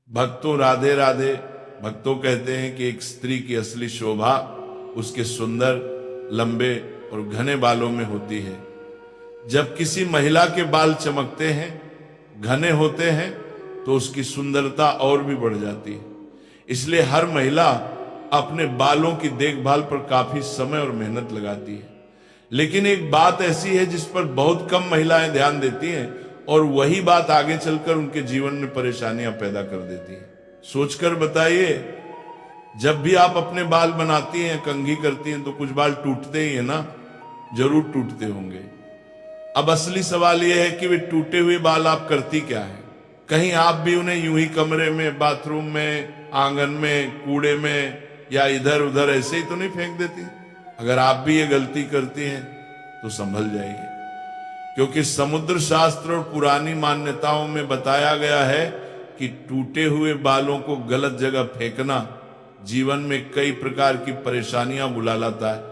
भक्तों राधे राधे। भक्तों कहते हैं कि एक स्त्री की असली शोभा उसके सुंदर, लंबे और घने बालों में होती है। जब किसी महिला के बाल चमकते हैं, घने होते हैं, तो उसकी सुंदरता और भी बढ़ जाती है। इसलिए हर महिला अपने बालों की देखभाल पर काफी समय और मेहनत लगाती है। लेकिन एक बात ऐसी है जिस पर बहुत कम महिलाएं ध्यान देती हैं, और वही बात आगे चलकर उनके जीवन में परेशानियां पैदा कर देती है। सोचकर बताइए, जब भी आप अपने बाल बनाती हैं, कंघी करती हैं, तो कुछ बाल टूटते ही है ना, जरूर टूटते होंगे। अब असली सवाल यह है कि वे टूटे हुए बाल आप करती क्या है? कहीं आप भी उन्हें यूं ही कमरे में, बाथरूम में, आंगन में, कूड़े में या इधर उधर ऐसे ही तो नहीं फेंक देती? अगर आप भी ये गलती करती हैं तो संभल जाइए, क्योंकि समुद्र शास्त्र और पुरानी मान्यताओं में बताया गया है कि टूटे हुए बालों को गलत जगह फेंकना जीवन में कई प्रकार की परेशानियां बुला लाता है।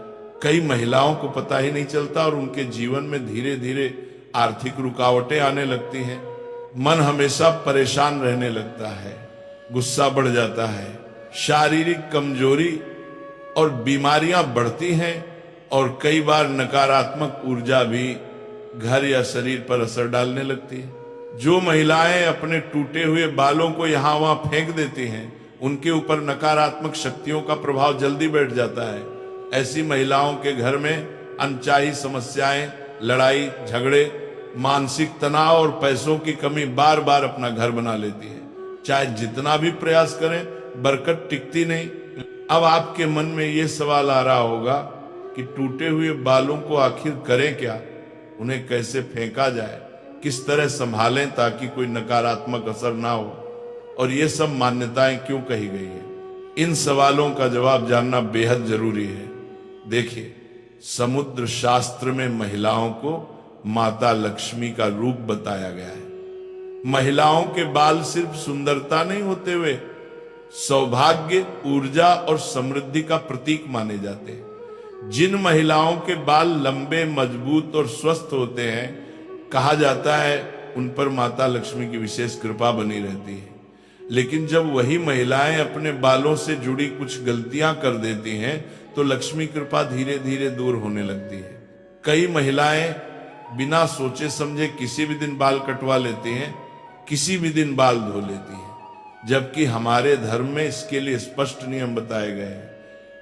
कई महिलाओं को पता ही नहीं चलता और उनके जीवन में धीरे धीरे आर्थिक रुकावटें आने लगती हैं। मन हमेशा परेशान रहने लगता है, गुस्सा बढ़ जाता है, शारीरिक कमजोरी और बीमारियां बढ़ती हैं, और कई बार नकारात्मक ऊर्जा भी घर या शरीर पर असर डालने लगती है। जो महिलाएं अपने टूटे हुए बालों को यहां वहां फेंक देती हैं, उनके ऊपर नकारात्मक शक्तियों का प्रभाव जल्दी बैठ जाता है। ऐसी महिलाओं के घर में अनचाही समस्याएं, लड़ाई झगड़े, मानसिक तनाव और पैसों की कमी बार बार अपना घर बना लेती है। चाहे जितना भी प्रयास करें, बरकत टिकती नहीं। अब आपके मन में यह सवाल आ रहा होगा कि टूटे हुए बालों को आखिर करें क्या, उन्हें कैसे फेंका जाए, किस तरह संभालें ताकि कोई नकारात्मक असर ना हो, और ये सब मान्यताएं क्यों कही गई है? इन सवालों का जवाब जानना बेहद जरूरी है। देखिए, समुद्र शास्त्र में महिलाओं को माता लक्ष्मी का रूप बताया गया है। महिलाओं के बाल सिर्फ सुंदरता नहीं होते हुए सौभाग्य, ऊर्जा और समृद्धि का प्रतीक माने जाते हैं। जिन महिलाओं के बाल लंबे, मजबूत और स्वस्थ होते हैं, कहा जाता है उन पर माता लक्ष्मी की विशेष कृपा बनी रहती है। लेकिन जब वही महिलाएं अपने बालों से जुड़ी कुछ गलतियां कर देती हैं, तो लक्ष्मी कृपा धीरे धीरे दूर होने लगती है। कई महिलाएं बिना सोचे समझे किसी भी दिन बाल कटवा लेती हैं, किसी भी दिन बाल धो लेती हैं, जबकि हमारे धर्म में इसके लिए स्पष्ट नियम बताए गए हैं।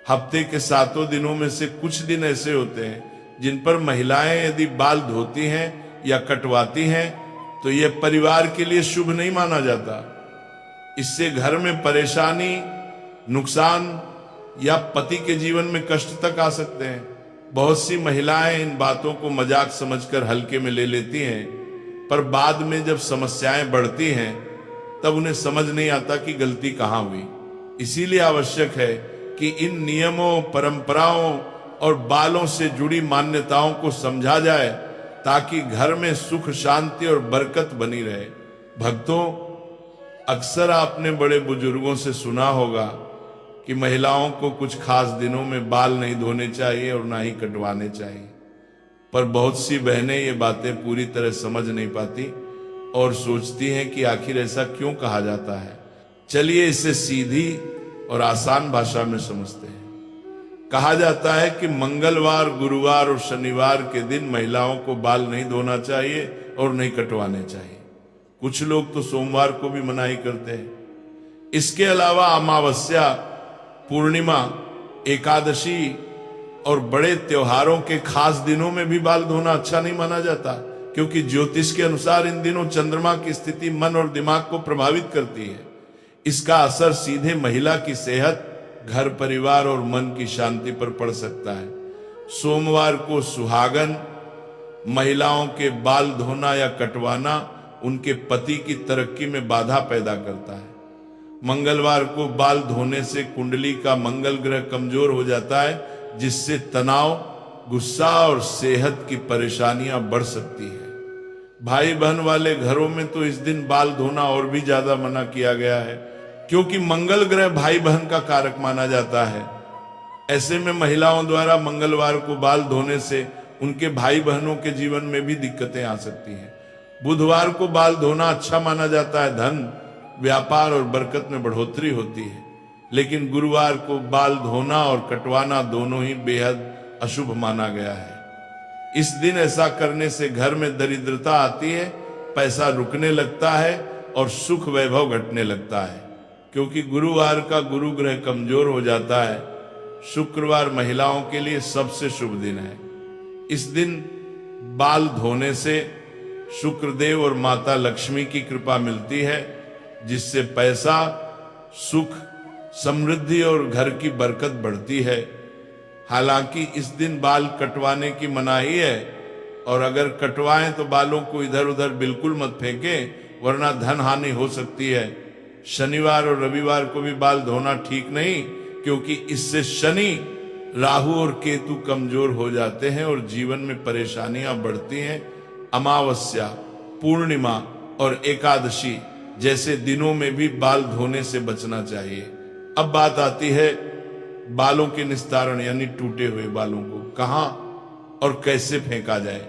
हफ्ते के 7 दिनों में से कुछ दिन ऐसे होते हैं जिन पर महिलाएं यदि बाल धोती हैं या कटवाती हैं, तो यह परिवार के लिए शुभ नहीं माना जाता। इससे घर में परेशानी, नुकसान या पति के जीवन में कष्ट तक आ सकते हैं। बहुत सी महिलाएं इन बातों को मजाक समझकर हल्के में ले लेती हैं, पर बाद में जब समस्याएं बढ़ती हैं, तब उन्हें समझ नहीं आता कि गलती कहां हुई। इसीलिए आवश्यक है कि इन नियमों, परंपराओं और बालों से जुड़ी मान्यताओं को समझा जाए, ताकि घर में सुख, शांति और बरकत बनी रहे। भक्तों, अक्सर आपने बड़े बुजुर्गों से सुना होगा कि महिलाओं को कुछ खास दिनों में बाल नहीं धोने चाहिए और ना ही कटवाने चाहिए, पर बहुत सी बहनें ये बातें पूरी तरह समझ नहीं पाती और सोचती हैं कि आखिर ऐसा क्यों कहा जाता है। चलिए इसे सीधी और आसान भाषा में समझते हैं। कहा जाता है कि मंगलवार, गुरुवार और शनिवार के दिन महिलाओं को बाल नहीं धोना चाहिए और नहीं कटवाने चाहिए। कुछ लोग तो सोमवार को भी मनाही करते हैं। इसके अलावा अमावस्या, पूर्णिमा, एकादशी और बड़े त्योहारों के खास दिनों में भी बाल धोना अच्छा नहीं माना जाता, क्योंकि ज्योतिष के अनुसार इन दिनों चंद्रमा की स्थिति मन और दिमाग को प्रभावित करती है। इसका असर सीधे महिला की सेहत, घर परिवार और मन की शांति पर पड़ सकता है। सोमवार को सुहागन महिलाओं के बाल धोना या कटवाना उनके पति की तरक्की में बाधा पैदा करता है। मंगलवार को बाल धोने से कुंडली का मंगल ग्रह कमजोर हो जाता है, जिससे तनाव, गुस्सा और सेहत की परेशानियां बढ़ सकती है। भाई बहन वाले घरों में तो इस दिन बाल धोना और भी ज्यादा मना किया गया है, क्योंकि मंगल ग्रह भाई बहन का कारक माना जाता है। ऐसे में महिलाओं द्वारा मंगलवार को बाल धोने से उनके भाई बहनों के जीवन में भी दिक्कतें आ सकती हैं। बुधवार को बाल धोना अच्छा माना जाता है धन, व्यापार और बरकत में बढ़ोतरी होती है। लेकिन गुरुवार को बाल धोना और कटवाना दोनों ही बेहद अशुभ माना गया है। इस दिन ऐसा करने से घर में दरिद्रता आती है, पैसा रुकने लगता है और सुख वैभव घटने लगता है, क्योंकि गुरुवार का गुरु ग्रह कमजोर हो जाता है। शुक्रवार महिलाओं के लिए सबसे शुभ दिन है। इस दिन बाल धोने से शुक्रदेव और माता लक्ष्मी की कृपा मिलती है, जिससे पैसा, सुख, समृद्धि और घर की बरकत बढ़ती है। हालांकि इस दिन बाल कटवाने की मनाही है, और अगर कटवाएं तो बालों को इधर उधर बिल्कुल मत फेंकें, वरना धन हानि हो सकती है। शनिवार और रविवार को भी बाल धोना ठीक नहीं, क्योंकि इससे शनि, राहु और केतु कमजोर हो जाते हैं और जीवन में परेशानियां बढ़ती हैं। अमावस्या, पूर्णिमा और एकादशी जैसे दिनों में भी बाल धोने से बचना चाहिए। अब बात आती है बालों के निस्तारण यानी टूटे हुए बालों को कहां और कैसे फेंका जाए।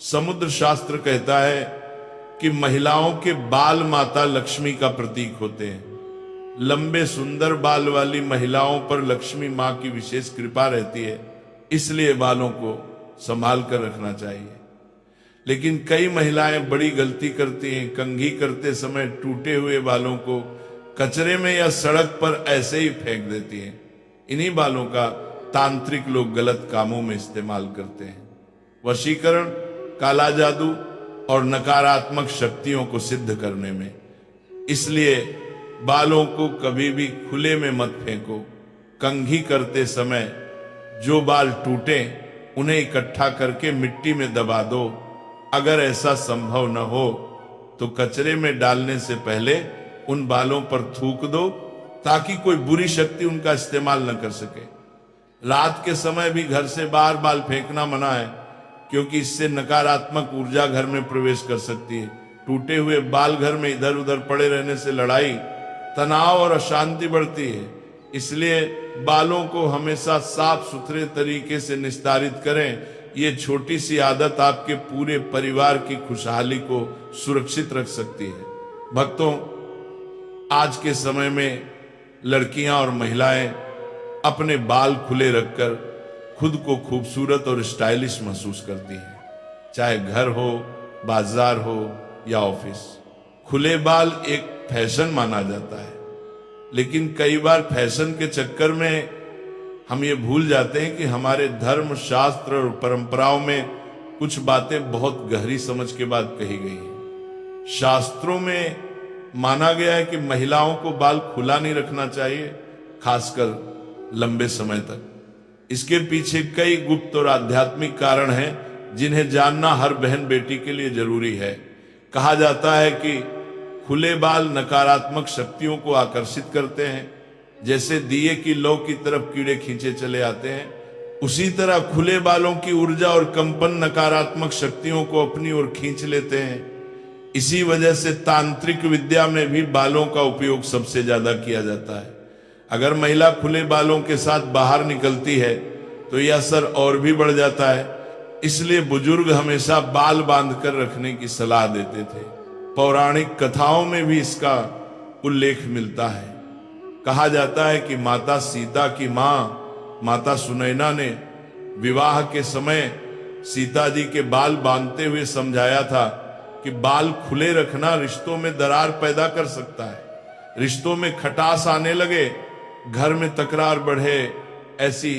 समुद्र शास्त्र कहता है कि महिलाओं के बाल माता लक्ष्मी का प्रतीक होते हैं। लंबे सुंदर बाल वाली महिलाओं पर लक्ष्मी मां की विशेष कृपा रहती है, इसलिए बालों को संभाल कर रखना चाहिए। लेकिन कई महिलाएं बड़ी गलती करती हैं। कंघी करते समय टूटे हुए बालों को कचरे में या सड़क पर ऐसे ही फेंक देती हैं। इन्हीं बालों का तांत्रिक लोग गलत कामों में इस्तेमाल करते हैं। वशीकरण, काला जादू और नकारात्मक शक्तियों को सिद्ध करने में। इसलिए बालों को कभी भी खुले में मत फेंको। कंघी करते समय जो बाल टूटे उन्हें इकट्ठा करके मिट्टी में दबा दो। अगर ऐसा संभव न हो तो कचरे में डालने से पहले उन बालों पर थूक दो, ताकि कोई बुरी शक्ति उनका इस्तेमाल न कर सके। रात के समय भी घर से बाहर बाल फेंकना मना है, क्योंकि इससे नकारात्मक ऊर्जा घर में प्रवेश कर सकती है। टूटे हुए बाल घर में इधर उधर पड़े रहने से लड़ाई, तनाव और अशांति बढ़ती है। इसलिए बालों को हमेशा साफ सुथरे तरीके से निस्तारित करें। ये छोटी सी आदत आपके पूरे परिवार की खुशहाली को सुरक्षित रख सकती है। भक्तों, आज के समय में लड़कियां और महिलाएं अपने बाल खुले रखकर खुद को खूबसूरत और स्टाइलिश महसूस करती हैं, चाहे घर हो, बाजार हो या ऑफिस। खुले बाल एक फैशन माना जाता है, लेकिन कई बार फैशन के चक्कर में हम ये भूल जाते हैं कि हमारे धर्म, शास्त्र और परंपराओं में कुछ बातें बहुत गहरी समझ के बाद कही गई हैं। शास्त्रों में माना गया है कि महिलाओं को बाल खुला नहीं रखना चाहिए, खासकर लंबे समय तक। इसके पीछे कई गुप्त और आध्यात्मिक कारण हैं, जिन्हें जानना हर बहन बेटी के लिए जरूरी है। कहा जाता है कि खुले बाल नकारात्मक शक्तियों को आकर्षित करते हैं। जैसे दिए की लौ की तरफ कीड़े खींचे चले आते हैं, उसी तरह खुले बालों की ऊर्जा और कंपन नकारात्मक शक्तियों को अपनी ओर खींच लेते हैं। इसी वजह से तांत्रिक विद्या में भी बालों का उपयोग सबसे ज्यादा किया जाता है। अगर महिला खुले बालों के साथ बाहर निकलती है तो यह असर और भी बढ़ जाता है। इसलिए बुजुर्ग हमेशा बाल बांधकर रखने की सलाह देते थे। पौराणिक कथाओं में भी इसका उल्लेख मिलता है। कहा जाता है कि माता सीता की मां माता सुनैना ने विवाह के समय सीता जी के बाल बांधते हुए समझाया था कि बाल खुले रखना रिश्तों में दरार पैदा कर सकता है, रिश्तों में खटास आने लगे, घर में तकरार बढ़े। ऐसी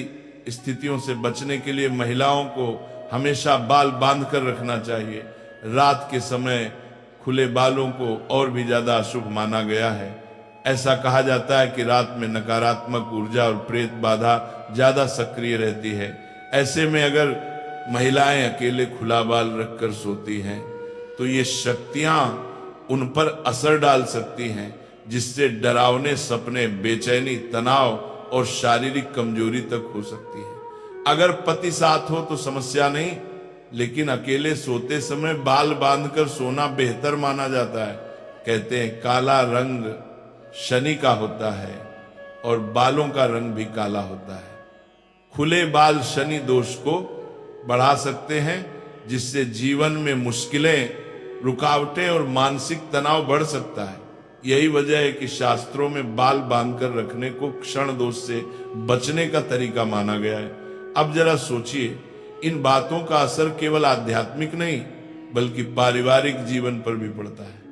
स्थितियों से बचने के लिए महिलाओं को हमेशा बाल बांध कर रखना चाहिए। रात के समय खुले बालों को और भी ज्यादा अशुभ माना गया है। ऐसा कहा जाता है कि रात में नकारात्मक ऊर्जा और प्रेत बाधा ज्यादा सक्रिय रहती है। ऐसे में अगर महिलाएं अकेले खुला बाल रखकर सोती हैं तो ये शक्तियां उन पर असर डाल सकती हैं, जिससे डरावने सपने, बेचैनी, तनाव और शारीरिक कमजोरी तक हो सकती है। अगर पति साथ हो तो समस्या नहीं, लेकिन अकेले सोते समय बाल बांधकर सोना बेहतर माना जाता है। कहते हैं काला रंग शनि का होता है और बालों का रंग भी काला होता है। खुले बाल शनि दोष को बढ़ा सकते हैं, जिससे जीवन में मुश्किलें, रुकावटें और मानसिक तनाव बढ़ सकता है। यही वजह है कि शास्त्रों में बाल बांधकर रखने को क्षण दोष से बचने का तरीका माना गया है। अब जरा सोचिए, इन बातों का असर केवल आध्यात्मिक नहीं बल्कि पारिवारिक जीवन पर भी पड़ता है।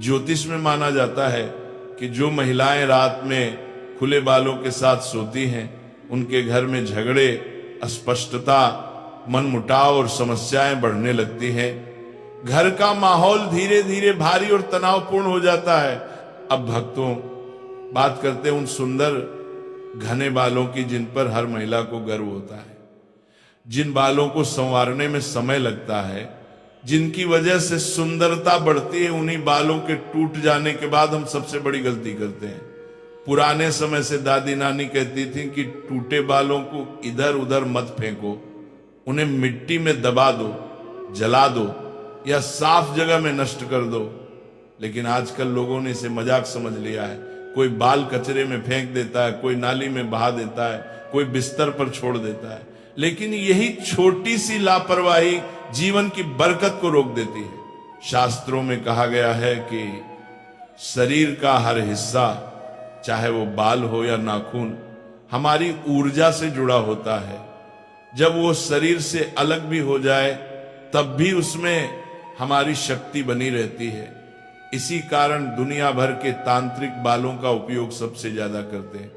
ज्योतिष में माना जाता है कि जो महिलाएं रात में खुले बालों के साथ सोती हैं, उनके घर में झगड़े, अस्पष्टता, मनमुटाव और समस्याएं बढ़ने लगती हैं। घर का माहौल धीरे धीरे भारी और तनावपूर्ण हो जाता है। अब भक्तों, बात करते हैं उन सुंदर घने बालों की जिन पर हर महिला को गर्व होता है, जिन बालों को संवारने में समय लगता है, जिनकी वजह से सुंदरता बढ़ती है। उन्हीं बालों के टूट जाने के बाद हम सबसे बड़ी गलती करते हैं। पुराने समय से दादी नानी कहती थी कि टूटे बालों को इधर उधर मत फेंको, उन्हें मिट्टी में दबा दो, जला दो या साफ जगह में नष्ट कर दो। लेकिन आजकल लोगों ने इसे मजाक समझ लिया है। कोई बाल कचरे में फेंक देता है, कोई नाली में बहा देता है, कोई बिस्तर पर छोड़ देता है। लेकिन यही छोटी सी लापरवाही जीवन की बरकत को रोक देती है। शास्त्रों में कहा गया है कि शरीर का हर हिस्सा, चाहे वो बाल हो या नाखून, हमारी ऊर्जा से जुड़ा होता है। जब वो शरीर से अलग भी हो जाए तब भी उसमें हमारी शक्ति बनी रहती है। इसी कारण दुनिया भर के तांत्रिक बालों का उपयोग सबसे ज्यादा करते हैं।